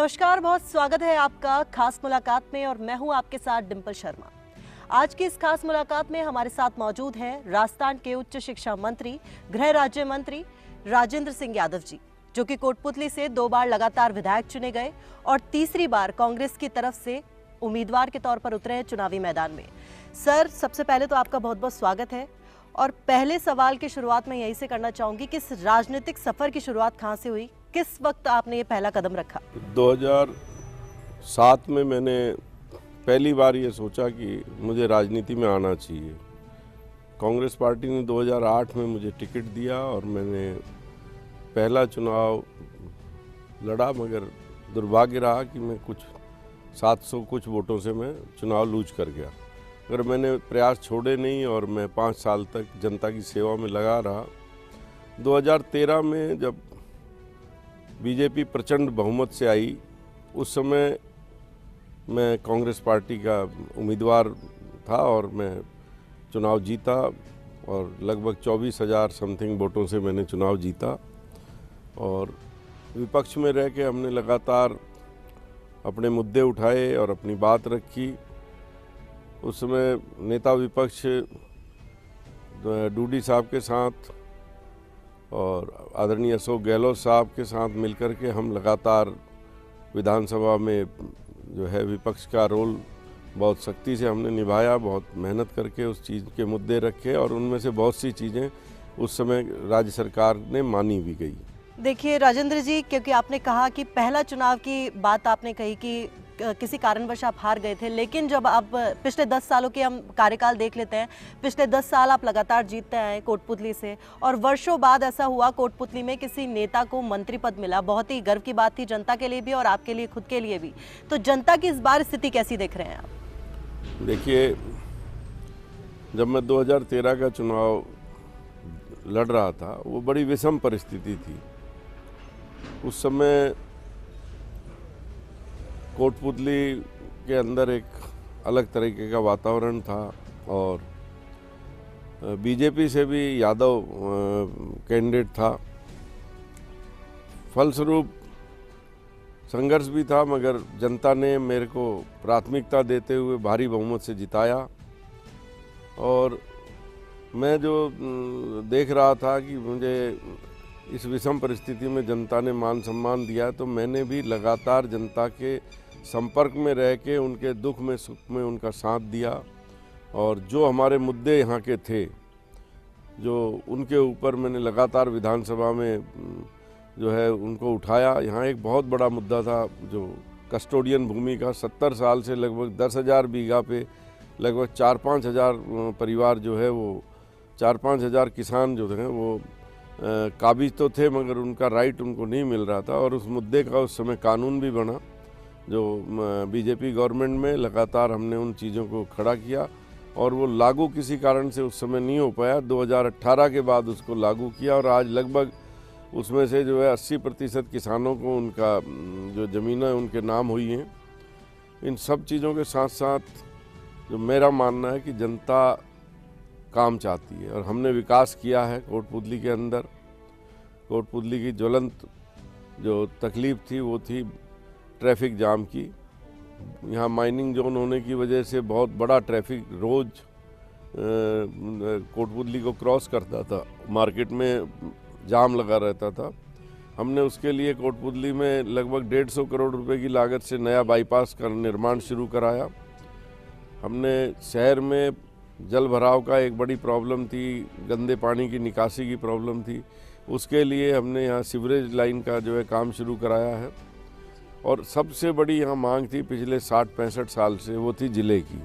नमस्कार, बहुत स्वागत है आपका खास मुलाकात में और मैं हूं आपके साथ डिंपल शर्मा। आज की इस खास मुलाकात में हमारे साथ मौजूद हैं राजस्थान के उच्च शिक्षा मंत्री, गृह राज्य मंत्री राजेंद्र सिंह यादव जी, जो कि कोटपुतली से 2 बार लगातार विधायक चुने गए और तीसरी बार कांग्रेस की तरफ से उम्मीदवार के तौर पर उतरे हैं चुनावी मैदान में। सर, सबसे पहले तो आपका बहुत बहुत स्वागत है और पहले सवाल की शुरुआत मैं यहीं से करना चाहूंगी कि इस राजनीतिक सफर की शुरुआत कहां से हुई, किस वक्त आपने ये पहला कदम रखा? 2007 में मैंने पहली बार ये सोचा कि मुझे राजनीति में आना चाहिए। कांग्रेस पार्टी ने 2008 में मुझे टिकट दिया और मैंने पहला चुनाव लड़ा, मगर दुर्भाग्य रहा कि मैं कुछ 700 कुछ वोटों से मैं चुनाव लूज कर गया। अगर मैंने प्रयास छोड़े नहीं और मैं 5 साल तक जनता की सेवा में लगा रहा। 2013 में जब बीजेपी प्रचंड बहुमत से आई, उस समय मैं कांग्रेस पार्टी का उम्मीदवार था और मैं चुनाव जीता और लगभग 24,000 समथिंग वोटों से मैंने चुनाव जीता। और विपक्ष में रह के हमने लगातार अपने मुद्दे उठाए और अपनी बात रखी। उस समय नेता विपक्ष डूडी साहब के साथ और आदरणीय अशोक गहलोत साहब के साथ मिलकर के हम लगातार विधानसभा में जो है विपक्ष का रोल बहुत सख्ती से हमने निभाया, बहुत मेहनत करके उस चीज़ के मुद्दे रखे और उनमें से बहुत सी चीज़ें उस समय राज्य सरकार ने मानी भी गई। देखिए राजेंद्र जी, क्योंकि आपने कहा कि पहला चुनाव की बात आपने कही कि किसी कारणवश आप हार गए थे, लेकिन जब आप पिछले 10 सालों के हम कार्यकाल देख लेते हैं, पिछले 10 साल आप लगातार जीतते आए कोटपुतली से और वर्षों बाद ऐसा हुआ कोटपुतली में किसी नेता को मंत्री पद मिला। बहुत ही गर्व की बात थी जनता के लिए भी और आपके लिए, खुद के लिए भी। तो जनता की इस बार स्थिति कैसी देख रहे हैं आप? देखिए, जब मैं 2013 का चुनाव लड़ रहा था, वो बड़ी विषम परिस्थिति थी। उस समय कोटपुतली के अंदर एक अलग तरीके का वातावरण था और बीजेपी से भी यादव कैंडिडेट था। फलस्वरूप संघर्ष भी था, मगर जनता ने मेरे को प्राथमिकता देते हुए भारी बहुमत से जिताया। और मैं जो देख रहा था कि मुझे इस विषम परिस्थिति में जनता ने मान सम्मान दिया, तो मैंने भी लगातार जनता के संपर्क में रह के उनके दुख में सुख में उनका साथ दिया और जो हमारे मुद्दे यहाँ के थे, जो उनके ऊपर मैंने लगातार विधानसभा में जो है उनको उठाया। यहाँ एक बहुत बड़ा मुद्दा था जो कस्टोडियन भूमि का। 70 साल से लगभग 10,000 बीघा पे लगभग 4-5 हज़ार परिवार जो है वो 4-5 हज़ार किसान जो थे वो काबिज तो थे, मगर उनका राइट उनको नहीं मिल रहा था। और उस मुद्दे का उस समय कानून भी बना, जो बीजेपी गवर्नमेंट में लगातार हमने उन चीज़ों को खड़ा किया और वो लागू किसी कारण से उस समय नहीं हो पाया। 2018 के बाद उसको लागू किया और आज लगभग उसमें से जो है 80% किसानों को उनका जो ज़मीनें उनके नाम हुई हैं। इन सब चीज़ों के साथ साथ जो मेरा मानना है कि जनता काम चाहती है और हमने विकास किया है कोटपुतली के अंदर। कोटपुतली की ज्वलंत जो तकलीफ़ थी वो थी ट्रैफिक जाम की। यहाँ माइनिंग जोन होने की वजह से बहुत बड़ा ट्रैफिक रोज़ कोटपुतली को क्रॉस करता था, मार्केट में जाम लगा रहता था। हमने उसके लिए कोटपुतली में लगभग 150 करोड़ रुपए की लागत से नया बाईपास का निर्माण शुरू कराया। हमने शहर में जल भराव का एक बड़ी प्रॉब्लम थी, गंदे पानी की निकासी की प्रॉब्लम थी, उसके लिए हमने यहाँ सीवरेज लाइन का जो है काम शुरू कराया है। और सबसे बड़ी यहाँ मांग थी पिछले 60-65 साल से, वो थी ज़िले की।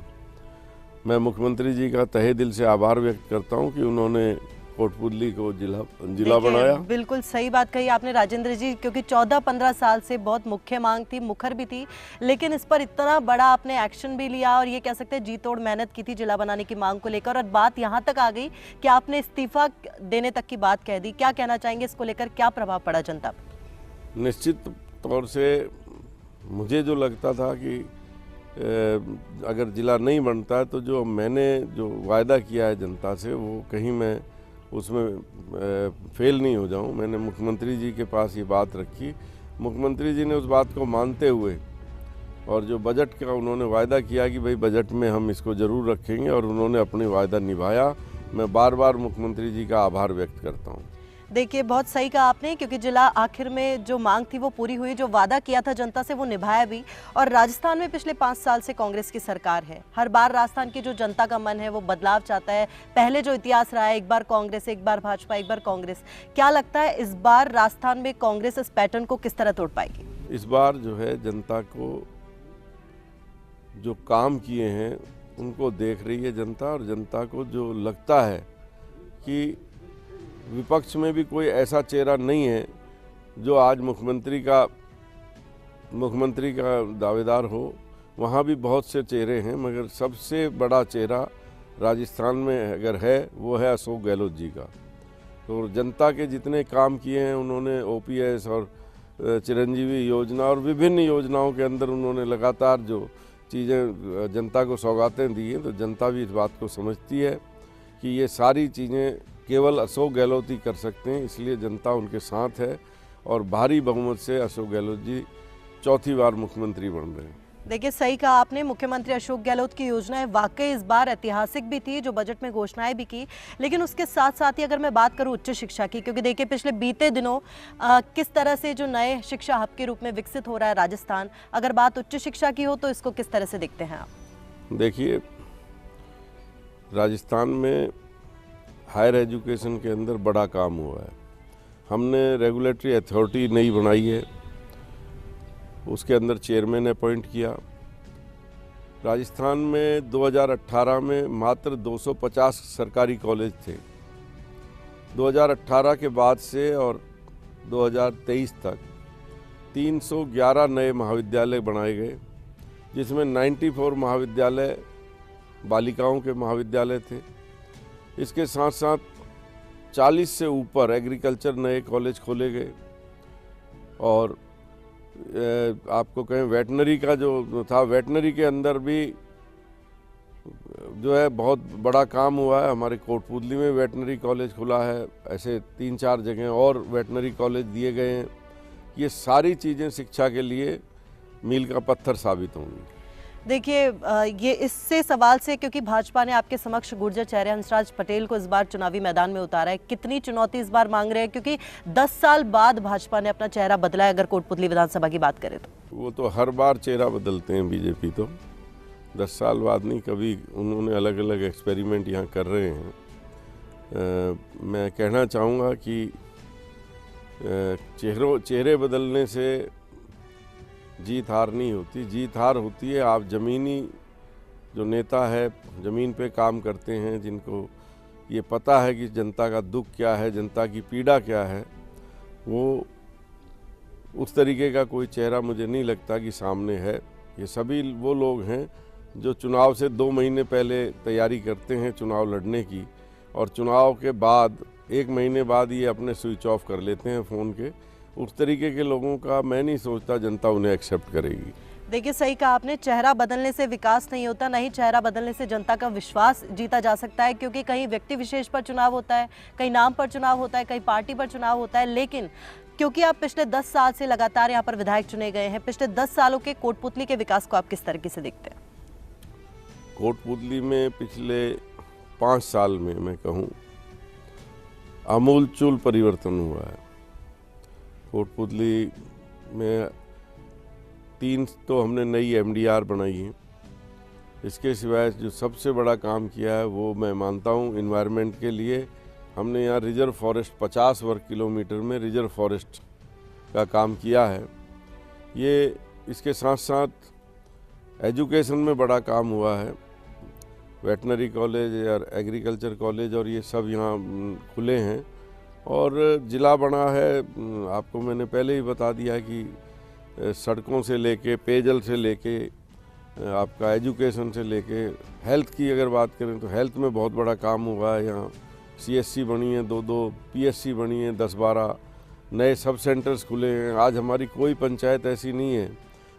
मैं मुख्यमंत्री जी का तहे दिल से आभार व्यक्त करता हूँ कि उन्होंने कोटपुतली को जिला बनाया। बिल्कुल सही बात कही आपने राजेंद्र जी, क्योंकि 14-15 साल से बहुत मुख्य मांग थी, मुखर भी थी, लेकिन इस पर इतना बड़ा आपने एक्शन भी लिया और ये कह सकते हैं जी तोड़ मेहनत की थी जिला बनाने की मांग को लेकर और बात यहाँ तक आ गई कि आपने इस्तीफा देने तक की बात कह दी। क्या कहना चाहेंगे इसको लेकर, क्या प्रभाव पड़ा जनता पर? निश्चित तौर से मुझे जो लगता था कि अगर जिला नहीं बनता है तो जो मैंने जो वायदा किया है जनता से वो कहीं मैं उसमें फेल नहीं हो जाऊं। मैंने मुख्यमंत्री जी के पास ये बात रखी मुख्यमंत्री जी ने उस बात को मानते हुए और जो बजट का उन्होंने वायदा किया कि भाई बजट में हम इसको ज़रूर रखेंगे, और उन्होंने अपनी वायदा निभाया। मैं बार बार मुख्यमंत्री जी का आभार व्यक्त करता हूँ। देखिए, बहुत सही कहा आपने, क्योंकि जिला आखिर में जो मांग थी वो पूरी हुई, जो वादा किया था जनता से वो निभाया भी। और राजस्थान में पिछले 5 साल से कांग्रेस की सरकार है। हर बार राजस्थान की जो जनता का मन है वो बदलाव चाहता है। पहले जो इतिहास रहा है, एक बार कांग्रेस, एक बार भाजपा, एक बार कांग्रेस, क्या लगता है इस बार राजस्थान में कांग्रेस इस पैटर्न को किस तरह तोड़ पाएगी? इस बार जो है जनता को जो काम किए हैं उनको देख रही है जनता, और जनता को जो लगता है कि विपक्ष में भी कोई ऐसा चेहरा नहीं है जो आज मुख्यमंत्री का दावेदार हो। वहाँ भी बहुत से चेहरे हैं, मगर सबसे बड़ा चेहरा राजस्थान में अगर है वो है अशोक गहलोत जी का। तो जनता के जितने काम किए हैं उन्होंने, ओपीएस और चिरंजीवी योजना और विभिन्न योजनाओं के अंदर उन्होंने लगातार जो चीज़ें जनता को सौगातें दी हैं, तो जनता भी इस बात को समझती है कि ये सारी चीज़ें केवल अशोक गहलोत ही कर सकते हैं। इसलिए जनता उनके साथ है और भारी बहुमत से अशोक गहलोत जी चौथी बार मुख्यमंत्री बन रहे हैं। देखिए, सही कहा आपने, मुख्यमंत्री अशोक गहलोत की योजनाएं वाकई इस बार ऐतिहासिक भी थी, जो बजट में घोषणाएं भी की। लेकिन उसके साथ साथ ही अगर मैं बात करूं उच्च शिक्षा की, क्योंकि देखिए पिछले बीते दिनों किस तरह से जो नए शिक्षा हब के रूप में विकसित हो रहा है राजस्थान, अगर बात उच्च शिक्षा की हो तो इसको किस तरह से देखते हैं आप? देखिए, राजस्थान में हायर एजुकेशन के अंदर बड़ा काम हुआ है। हमने रेगुलेटरी अथॉरिटी नई बनाई है, उसके अंदर चेयरमैन अपॉइंट किया। राजस्थान में 2018 में मात्र 250 सरकारी कॉलेज थे। 2018 के बाद से और 2023 तक 311 नए महाविद्यालय बनाए गए, जिसमें 94 महाविद्यालय बालिकाओं के महाविद्यालय थे। इसके साथ साथ 40 से ऊपर एग्रीकल्चर नए कॉलेज खोले गए, और आपको कहें वेटनरी का जो था, वेटनरी के अंदर भी जो है बहुत बड़ा काम हुआ है। हमारे कोटपुतली में वेटनरी कॉलेज खुला है, ऐसे 3-4 जगह और वेटनरी कॉलेज दिए गए हैं। ये सारी चीज़ें शिक्षा के लिए मील का पत्थर साबित होंगी। देखिए, ये इससे सवाल से, क्योंकि भाजपा ने आपके समक्ष गुर्जर चेहरे हंसराज पटेल को इस बार चुनावी मैदान में उतारा है, कितनी चुनौती इस बार मांग रहे हैं? क्योंकि 10 साल बाद भाजपा ने अपना चेहरा बदला है, अगर कोटपुतली विधानसभा की बात करें तो। वो तो हर बार चेहरा बदलते हैं बीजेपी, तो 10 साल बाद नहीं, कभी उन्होंने अलग अलग एक्सपेरिमेंट यहाँ कर रहे हैं। मैं कहना चाहूँगा कि चेहरे बदलने से जीत हार नहीं होती। जीत हार होती है आप ज़मीनी जो नेता है, ज़मीन पे काम करते हैं, जिनको ये पता है कि जनता का दुख क्या है, जनता की पीड़ा क्या है। वो उस तरीके का कोई चेहरा मुझे नहीं लगता कि सामने है। ये सभी वो लोग हैं जो चुनाव से 2 महीने पहले तैयारी करते हैं चुनाव लड़ने की, और चुनाव के बाद 1 महीने बाद ये अपने स्विच ऑफ कर लेते हैं फ़ोन के। उस तरीके के लोगों का मैं नहीं सोचता जनता उन्हें एक्सेप्ट करेगी। देखिए, सही कहा आपने, चेहरा बदलने से विकास नहीं होता, नहीं चेहरा बदलने से जनता का विश्वास जीता जा सकता है। क्योंकि कहीं व्यक्ति विशेष पर चुनाव होता है, कहीं नाम पर चुनाव होता है, कहीं पार्टी पर चुनाव होता है। लेकिन क्योंकि आप पिछले 10 साल से लगातार यहाँ पर विधायक चुने गए हैं, पिछले 10 सालों के कोटपुतली के विकास को आप किस तरीके से देखते हैं? कोटपुतली में पिछले 5 साल में मैं कहूँ आमूलचूल परिवर्तन हुआ है। कोटपुतली में 3 तो हमने नई MDR बनाई है। इसके सिवाय जो सबसे बड़ा काम किया है वो मैं मानता हूँ इन्वायरमेंट के लिए, हमने यहाँ रिजर्व फॉरेस्ट 50 वर्ग किलोमीटर में रिजर्व फॉरेस्ट का काम किया है। ये इसके साथ साथ एजुकेशन में बड़ा काम हुआ है। वेटनरी कॉलेज और एग्रीकल्चर कॉलेज और ये सब यहाँ खुले हैं, और ज़िला बना है। आपको मैंने पहले ही बता दिया है कि सड़कों से लेके, पेयजल से लेके, आपका एजुकेशन से लेके, हेल्थ की अगर बात करें तो हेल्थ में बहुत बड़ा काम हुआ है। यहाँ CSC बनी है, 2 PSC बनी है, 10-12 नए सब सेंटर्स खुले हैं। आज हमारी कोई पंचायत ऐसी नहीं है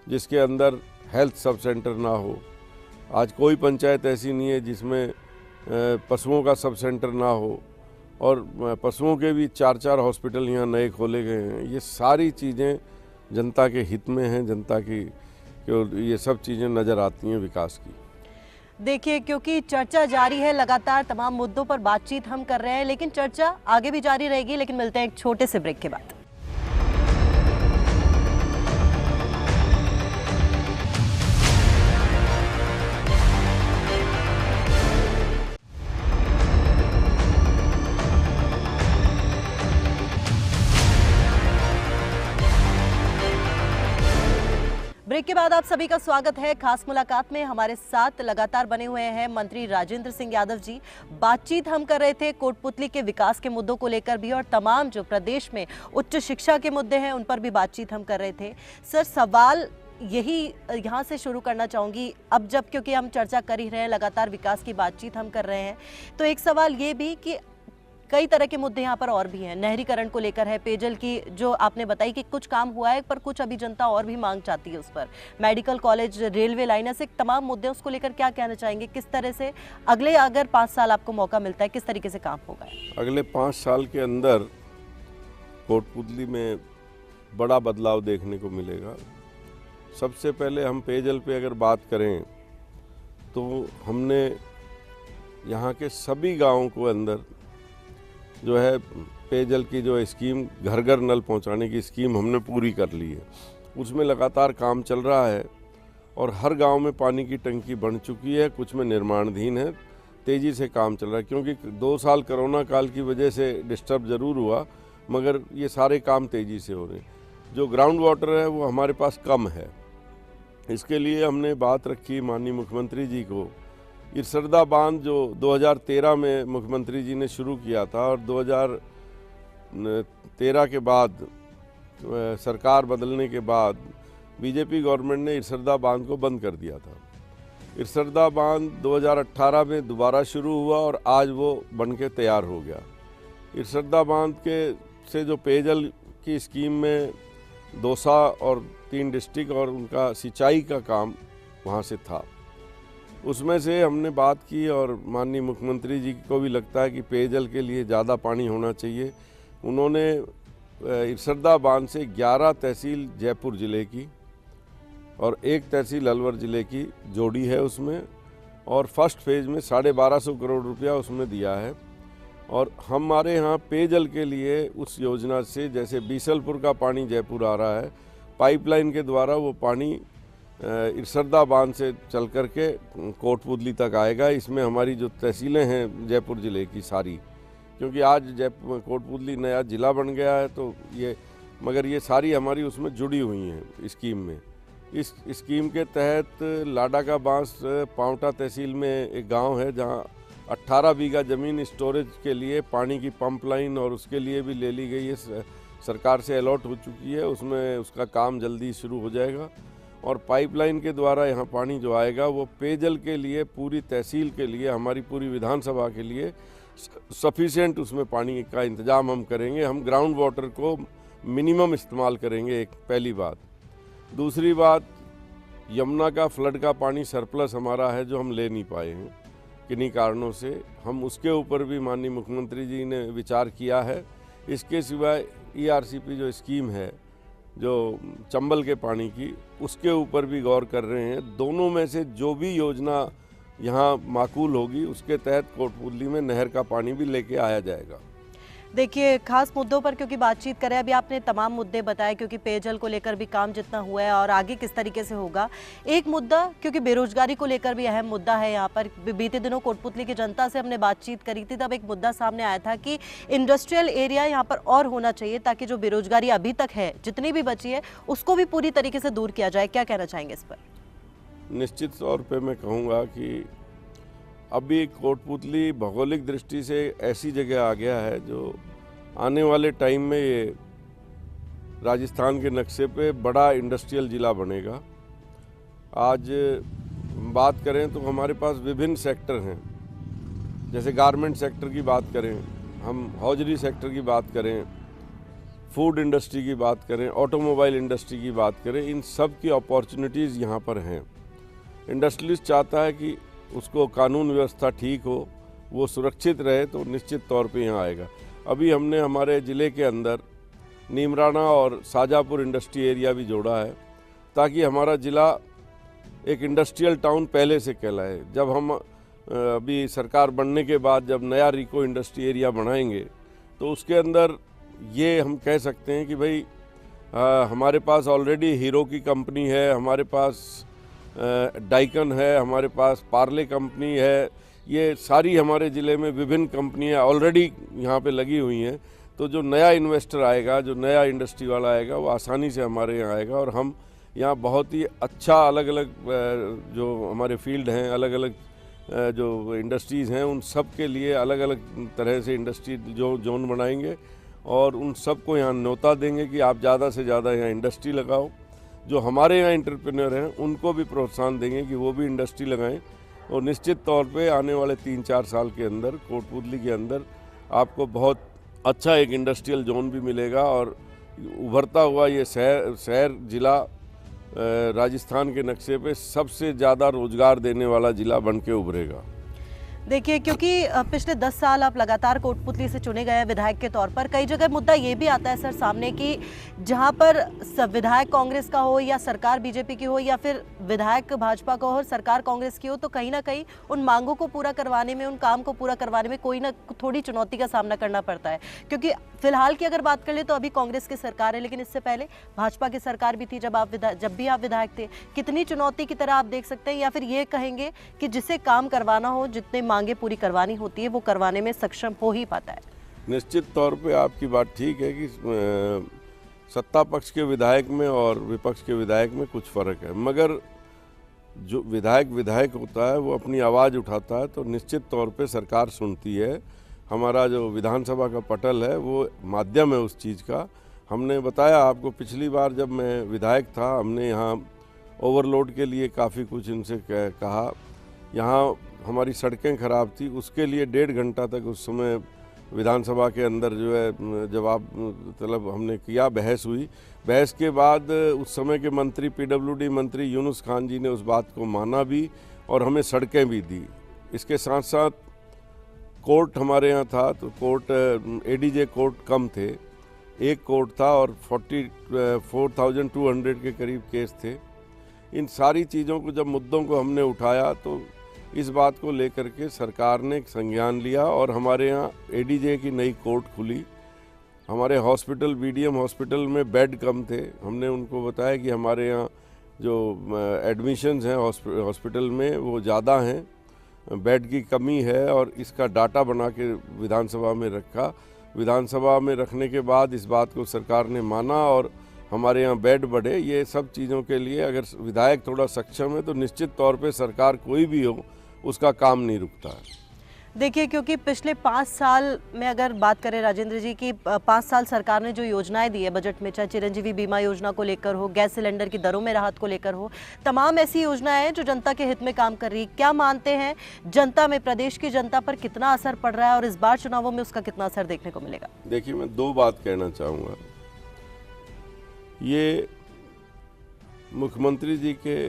जिसके अंदर हेल्थ सब सेंटर ना हो। आज कोई पंचायत ऐसी नहीं है जिसमें पशुओं का सब सेंटर ना हो, और पशुओं के भी 4-4 हॉस्पिटल यहाँ नए खोले गए हैं। ये सारी चीज़ें जनता के हित में हैं, जनता की ये सब चीज़ें नज़र आती हैं विकास की। देखिए, क्योंकि चर्चा जारी है, लगातार तमाम मुद्दों पर बातचीत हम कर रहे हैं, लेकिन चर्चा आगे भी जारी रहेगी। लेकिन मिलते हैं एक छोटे से ब्रेक के बाद। ब्रेक के बाद आप सभी का स्वागत है खास मुलाकात में। हमारे साथ लगातार बने हुए हैं मंत्री राजेंद्र सिंह यादव जी। बातचीत हम कर रहे थे कोटपुतली के विकास के मुद्दों को लेकर भी, और तमाम जो प्रदेश में उच्च शिक्षा के मुद्दे हैं उन पर भी बातचीत हम कर रहे थे। सर, सवाल यही यहाँ से शुरू करना चाहूँगी, अब जब क्योंकि हम चर्चा कर ही रहे हैं, लगातार विकास की बातचीत हम कर रहे हैं, तो एक सवाल ये भी कि कई तरह के मुद्दे यहाँ पर और भी हैं। नहरीकरण को लेकर है, पेयजल की जो आपने बताई कि कुछ काम हुआ है, पर कुछ अभी जनता और भी मांग चाहती है उस पर। मेडिकल कॉलेज, रेलवे लाइन, ऐसे तमाम मुद्दे, उसको लेकर क्या कहना चाहेंगे? किस तरह से अगर 5 साल आपको मौका मिलता है, किस तरीके से काम होगा? अगले 5 साल के अंदर कोटपुतली में बड़ा बदलाव देखने को मिलेगा। सबसे पहले हम पेयजल पे अगर बात करें तो हमने यहाँ के सभी गाँवों को अंदर जो है पेयजल की जो स्कीम, घर घर नल पहुंचाने की स्कीम हमने पूरी कर ली है। उसमें लगातार काम चल रहा है और हर गांव में पानी की टंकी बन चुकी है, कुछ में निर्माणाधीन है, तेज़ी से काम चल रहा है। क्योंकि 2 साल कोरोना काल की वजह से डिस्टर्ब ज़रूर हुआ, मगर ये सारे काम तेज़ी से हो रहे हैं। जो ग्राउंड वाटर है वो हमारे पास कम है, इसके लिए हमने बात रखी माननीय मुख्यमंत्री जी को। इरसरदा बांध जो 2013 में मुख्यमंत्री जी ने शुरू किया था और 2013 के बाद सरकार बदलने के बाद बीजेपी गवर्नमेंट ने इरसरदा बांध को बंद कर दिया था। इरसरदा बांध 2018 में दोबारा शुरू हुआ और आज वो बन के तैयार हो गया। इरसरदा बांध से जो पेयजल की स्कीम में दौसा और 3 डिस्ट्रिक्ट और उनका सिंचाई का काम वहाँ से था, उसमें से हमने बात की और माननीय मुख्यमंत्री जी को भी लगता है कि पेयजल के लिए ज़्यादा पानी होना चाहिए। उन्होंने इरसरदा बांध से 11 तहसील जयपुर ज़िले की और 1 तहसील अलवर ज़िले की जोड़ी है उसमें, और फर्स्ट फेज़ में 1250 करोड़ रुपया उसमें दिया है। और हमारे यहाँ पेयजल के लिए उस योजना से, जैसे बीसलपुर का पानी जयपुर आ रहा है, पाइपलाइन के द्वारा वो पानी इरसरदा बांध से चल कर के कोटपुतली तक आएगा। इसमें हमारी जो तहसीलें हैं जयपुर ज़िले की सारी, क्योंकि आज कोटपुतली नया ज़िला बन गया है, तो मगर ये सारी हमारी उसमें जुड़ी हुई हैं स्कीम में। इस स्कीम के तहत लाडा का बांस पांवटा तहसील में एक गांव है जहां 18 बीघा ज़मीन स्टोरेज के लिए पानी की पंप लाइन और उसके लिए भी ले ली गई है, सरकार से अलॉट हो चुकी है। उसमें उसका काम जल्दी शुरू हो जाएगा और पाइपलाइन के द्वारा यहाँ पानी जो आएगा वो पेयजल के लिए, पूरी तहसील के लिए, हमारी पूरी विधानसभा के लिए सफिशिएंट उसमें पानी का इंतज़ाम हम करेंगे। हम ग्राउंड वाटर को मिनिमम इस्तेमाल करेंगे, एक पहली बात। दूसरी बात, यमुना का फ्लड का पानी सरप्लस हमारा है जो हम ले नहीं पाए हैं किन्हीं कारणों से, हम उसके ऊपर भी माननीय मुख्यमंत्री जी ने विचार किया है। इसके सिवाय ERCP जो स्कीम है जो चंबल के पानी की, उसके ऊपर भी गौर कर रहे हैं। दोनों में से जो भी योजना यहाँ माकूल होगी उसके तहत कोटपुतली में नहर का पानी भी लेके आया जाएगा। देखिए, खास मुद्दों पर क्योंकि बातचीत करें, अभी आपने तमाम मुद्दे बताए, क्योंकि पेयजल को लेकर भी काम जितना हुआ है और आगे किस तरीके से होगा। एक मुद्दा, क्योंकि बेरोजगारी को लेकर भी अहम मुद्दा है यहाँ पर। बीते दिनों कोटपुतली की जनता से हमने बातचीत करी थी, तब एक मुद्दा सामने आया था कि इंडस्ट्रियल एरिया यहाँ पर और होना चाहिए ताकि जो बेरोजगारी अभी तक है, जितनी भी बची है, उसको भी पूरी तरीके से दूर किया जाए। क्या कहना चाहेंगे इस पर? निश्चित तौर पर मैं कहूँगा कि अभी कोटपुतली भौगोलिक दृष्टि से ऐसी जगह आ गया है जो आने वाले टाइम में ये राजस्थान के नक्शे पे बड़ा इंडस्ट्रियल ज़िला बनेगा। आज बात करें तो हमारे पास विभिन्न सेक्टर हैं, जैसे गारमेंट सेक्टर की बात करें, हम हौजरी सेक्टर की बात करें, फूड इंडस्ट्री की बात करें, ऑटोमोबाइल इंडस्ट्री की बात करें, इन सब की अपॉर्चुनिटीज़ यहाँ पर हैं। इंडस्ट्रियलिस्ट चाहता है कि उसको कानून व्यवस्था ठीक हो, वो सुरक्षित रहे, तो निश्चित तौर पे यहाँ आएगा। अभी हमने हमारे ज़िले के अंदर नीमराना और शाजापुर इंडस्ट्री एरिया भी जोड़ा है, ताकि हमारा ज़िला एक इंडस्ट्रियल टाउन पहले से कहलाए। जब हम अभी सरकार बनने के बाद जब नया रिको इंडस्ट्री एरिया बनाएंगे तो उसके अंदर ये हम कह सकते हैं कि भाई हमारे पास ऑलरेडी हीरो की कंपनी है, हमारे पास डाइकन है, हमारे पास पार्ले कंपनी है, ये सारी हमारे ज़िले में विभिन्न कंपनियां ऑलरेडी यहाँ पे लगी हुई हैं। तो जो नया इन्वेस्टर आएगा, जो नया इंडस्ट्री वाला आएगा, वो आसानी से हमारे यहाँ आएगा और हम यहाँ बहुत ही अच्छा अलग अलग जो हमारे फील्ड हैं, अलग अलग जो इंडस्ट्रीज़ हैं, उन सब के लिए अलग अलग तरह से इंडस्ट्री जोन बनाएंगे और उन सबको यहाँ न्योता देंगे कि आप ज़्यादा से ज़्यादा यहाँ इंडस्ट्री लगाओ। जो हमारे यहाँ एंटरप्रेन्योर हैं उनको भी प्रोत्साहन देंगे कि वो भी इंडस्ट्री लगाएं और निश्चित तौर पे आने वाले 3-4 साल के अंदर कोटपूतली के अंदर आपको बहुत अच्छा एक इंडस्ट्रियल जोन भी मिलेगा और उभरता हुआ ये शहर ज़िला राजस्थान के नक्शे पे सबसे ज़्यादा रोजगार देने वाला ज़िला बन के उभरेगा। देखिए, क्योंकि पिछले 10 साल आप लगातार कोटपुतली से चुने गए विधायक के तौर पर, कई जगह मुद्दा ये भी आता है सर सामने कि जहां पर विधायक कांग्रेस का हो या सरकार बीजेपी की हो या फिर विधायक भाजपा का हो और सरकार कांग्रेस की हो, तो कहीं ना कहीं उन मांगों को पूरा करवाने में, उन काम को पूरा करवाने में कोई ना थोड़ी चुनौती का सामना करना पड़ता है। क्योंकि फिलहाल की अगर बात कर ले तो अभी कांग्रेस की सरकार है, लेकिन इससे पहले भाजपा की सरकार भी थी जब भी आप विधायक थे। कितनी चुनौती की तरह आप देख सकते हैं, या फिर ये कहेंगे कि जिसे काम करवाना हो, जितने मांगे पूरी करवानी होती है, वो करवाने में सक्षम हो ही पाता है? निश्चित तौर पे आपकी बात ठीक है कि सत्ता पक्ष के विधायक में और विपक्ष के विधायक में कुछ फ़र्क है, मगर जो विधायक होता है वो अपनी आवाज़ उठाता है तो निश्चित तौर पे सरकार सुनती है। हमारा जो विधानसभा का पटल है वो माध्यम है उस चीज़ का। हमने बताया आपको, पिछली बार जब मैं विधायक था हमने यहाँ ओवरलोड के लिए काफ़ी कुछ इनसे कहा। यहाँ हमारी सड़कें ख़राब थी, उसके लिए 1.5 घंटा तक उस समय विधानसभा के अंदर जो है जवाब तलब हमने किया, बहस हुई। बहस के बाद उस समय के मंत्री पीडब्ल्यूडी मंत्री यूनुस खान जी ने उस बात को माना भी और हमें सड़कें भी दी। इसके साथ साथ कोर्ट हमारे यहाँ था तो कोर्ट एडीजे कोर्ट कम थे, एक कोर्ट था और 44,200 के करीब केस थे। इन सारी चीज़ों को जब मुद्दों को हमने उठाया तो इस बात को लेकर के सरकार ने संज्ञान लिया और हमारे यहाँ एडीजे की नई कोर्ट खुली। हमारे हॉस्पिटल, बीडीएम हॉस्पिटल में बेड कम थे। हमने उनको बताया कि हमारे यहाँ जो एडमिशन्स हैं हॉस्पिटल में वो ज़्यादा हैं, बेड की कमी है और इसका डाटा बना के विधानसभा में रखा। विधानसभा में रखने के बाद इस बात को सरकार ने माना और हमारे यहाँ बेड बढ़े। ये सब चीज़ों के लिए अगर विधायक थोड़ा सक्षम है तो निश्चित तौर पे सरकार कोई भी हो उसका काम नहीं रुकता है। देखिए, क्योंकि पिछले 5 साल में अगर बात करें राजेंद्र जी की, 5 साल सरकार ने जो योजनाएं दी है बजट में, चाहे चिरंजीवी बीमा योजना को लेकर हो, गैस सिलेंडर की दरों में राहत को लेकर हो, तमाम ऐसी योजनाएं हैं जो जनता के हित में काम कर रही। क्या मानते हैं जनता में, प्रदेश की जनता पर कितना असर पड़ रहा है और इस बार चुनावों में उसका कितना असर देखने को मिलेगा? देखिए, मैं 2 बात कहना चाहूँगा। ये मुख्यमंत्री जी के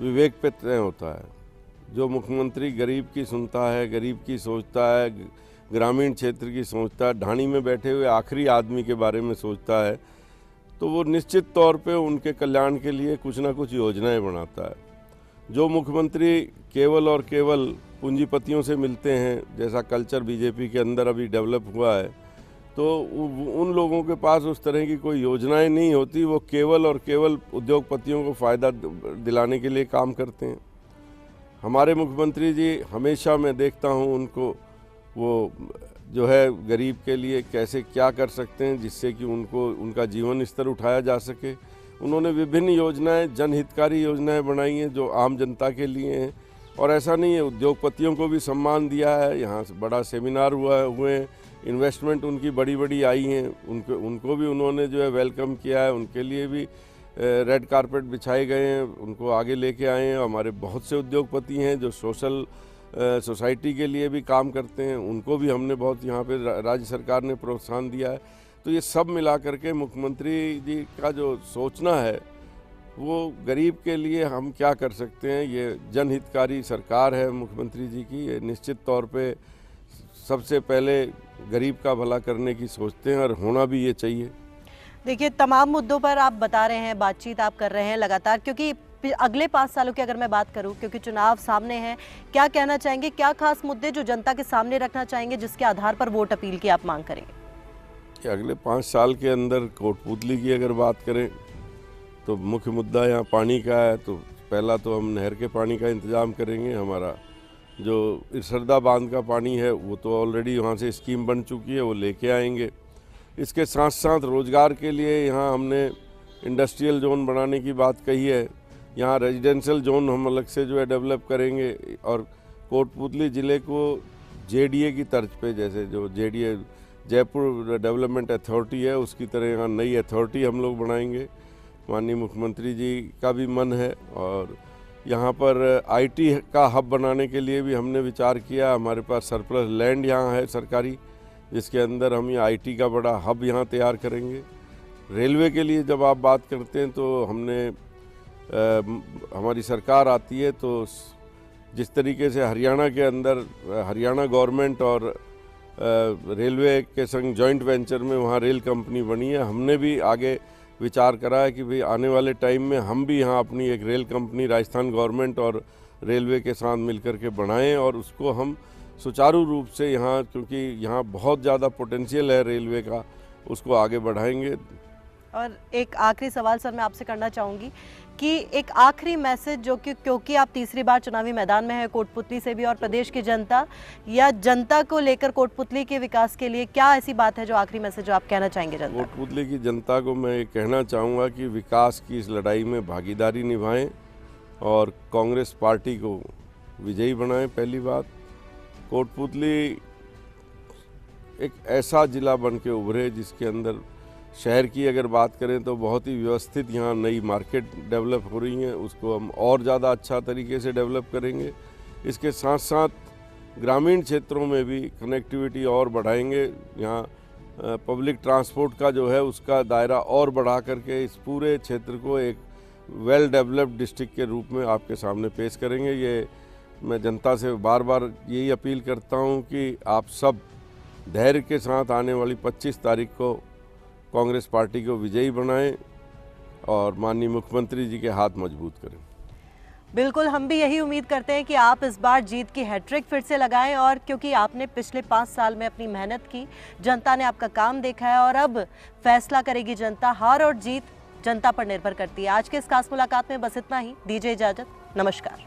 विवेक पे तय होता है। जो मुख्यमंत्री गरीब की सुनता है, गरीब की सोचता है, ग्रामीण क्षेत्र की सोचता है, ढाणी में बैठे हुए आखिरी आदमी के बारे में सोचता है, तो वो निश्चित तौर पे उनके कल्याण के लिए कुछ ना कुछ योजनाएं बनाता है। जो मुख्यमंत्री केवल और केवल पूंजीपतियों से मिलते हैं, जैसा कल्चर बीजेपी के अंदर अभी डेवलप हुआ है, तो उन लोगों के पास उस तरह की कोई योजनाएं नहीं होती। वो केवल और केवल उद्योगपतियों को फ़ायदा दिलाने के लिए काम करते हैं। हमारे मुख्यमंत्री जी हमेशा मैं देखता हूं उनको, वो जो है गरीब के लिए कैसे क्या कर सकते हैं जिससे कि उनका जीवन स्तर उठाया जा सके। उन्होंने विभिन्न योजनाएं, जनहितकारी योजनाएं बनाई हैं जो आम जनता के लिए हैं। और ऐसा नहीं है, उद्योगपतियों को भी सम्मान दिया है। यहाँ से बड़ा सेमिनार हुए, इन्वेस्टमेंट उनकी बड़ी आई हैं, उनको भी उन्होंने जो है वेलकम किया है। उनके लिए भी रेड कारपेट बिछाए गए हैं, उनको आगे लेके आए हैं। हमारे बहुत से उद्योगपति हैं जो सोशल सोसाइटी के लिए भी काम करते हैं, उनको भी हमने बहुत यहाँ पे राज्य सरकार ने प्रोत्साहन दिया है। तो ये सब मिला करके मुख्यमंत्री जी का जो सोचना है वो गरीब के लिए हम क्या कर सकते हैं, ये जनहितकारी सरकार है मुख्यमंत्री जी की। ये निश्चित तौर पे सबसे पहले गरीब का भला करने की सोचते हैं और होना भी ये चाहिए। देखिए, तमाम मुद्दों पर आप बता रहे हैं, बातचीत आप कर रहे हैं लगातार, क्योंकि अगले 5 सालों की अगर मैं बात करूं, क्योंकि चुनाव सामने हैं, क्या कहना चाहेंगे, क्या खास मुद्दे जो जनता के सामने रखना चाहेंगे जिसके आधार पर वोट अपील की आप मांग करेंगे? कि अगले 5 साल के अंदर कोटपूतली की अगर बात करें तो मुख्य मुद्दा यहाँ पानी का है। तो पहला तो हम नहर के पानी का इंतज़ाम करेंगे। हमारा जो इरसरदा बांध का पानी है वो तो ऑलरेडी वहाँ से स्कीम बन चुकी है, वो लेके आएंगे। इसके साथ साथ रोज़गार के लिए यहाँ हमने इंडस्ट्रियल जोन बनाने की बात कही है। यहाँ रेजिडेंशियल जोन हम अलग से जो है डेवलप करेंगे और कोटपूतली ज़िले को जेडीए की तर्ज पे, जैसे जो जेडीए जयपुर डेवलपमेंट अथॉरिटी है उसकी तरह यहाँ नई अथॉरिटी हम लोग बनाएंगे। माननीय मुख्यमंत्री जी का भी मन है और यहाँ पर आईटी का हब बनाने के लिए भी हमने विचार किया। हमारे पास सरप्लस लैंड यहाँ है सरकारी, जिसके अंदर हम ये आईटी का बड़ा हब यहाँ तैयार करेंगे। रेलवे के लिए जब आप बात करते हैं तो हमने हमारी सरकार आती है तो जिस तरीके से हरियाणा के अंदर हरियाणा गवर्नमेंट और रेलवे के संग जॉइंट वेंचर में वहाँ रेल कंपनी बनी है, हमने भी आगे विचार करा है कि भाई आने वाले टाइम में हम भी यहाँ अपनी एक रेल कंपनी राजस्थान गवर्नमेंट और रेलवे के साथ मिलकर के बनाएं और उसको हम सुचारू रूप से यहाँ, क्योंकि यहाँ बहुत ज़्यादा पोटेंशियल है रेलवे का, उसको आगे बढ़ाएंगे। और एक आखिरी सवाल सर मैं आपसे करना चाहूँगी कि एक आखिरी मैसेज जो कि क्योंकि आप तीसरी बार चुनावी मैदान में हैं कोटपुतली से भी, और प्रदेश की जनता या जनता को लेकर कोटपुतली के विकास के लिए क्या ऐसी बात है जो आखिरी मैसेज जो आप कहना चाहेंगे जनता? कोटपुतली की जनता को मैं ये कहना चाहूँगा कि विकास की इस लड़ाई में भागीदारी निभाएं और कांग्रेस पार्टी को विजयी बनाएं। पहली बात, कोटपुतली एक ऐसा ज़िला बन के उभरे जिसके अंदर शहर की अगर बात करें तो बहुत ही व्यवस्थित यहाँ नई मार्केट डेवलप हो रही हैं, उसको हम और ज़्यादा अच्छा तरीके से डेवलप करेंगे। इसके साथ साथ ग्रामीण क्षेत्रों में भी कनेक्टिविटी और बढ़ाएंगे। यहाँ पब्लिक ट्रांसपोर्ट का जो है उसका दायरा और बढ़ा करके इस पूरे क्षेत्र को एक वेल डेवलप्ड डिस्ट्रिक्ट के रूप में आपके सामने पेश करेंगे। ये मैं जनता से बार बार यही अपील करता हूँ कि आप सब धैर्य के साथ आने वाली 25 तारीख को कांग्रेस पार्टी को विजयी बनाएं और माननीय मुख्यमंत्री जी के हाथ मजबूत करें। बिल्कुल, हम भी यही उम्मीद करते हैं कि आप इस बार जीत की हैट्रिक फिर से लगाएं, और क्योंकि आपने पिछले 5 साल में अपनी मेहनत की, जनता ने आपका काम देखा है और अब फैसला करेगी जनता। हार और जीत जनता पर निर्भर करती है। आज के इस खास मुलाकात में बस इतना ही। दीजिए इजाजत, नमस्कार।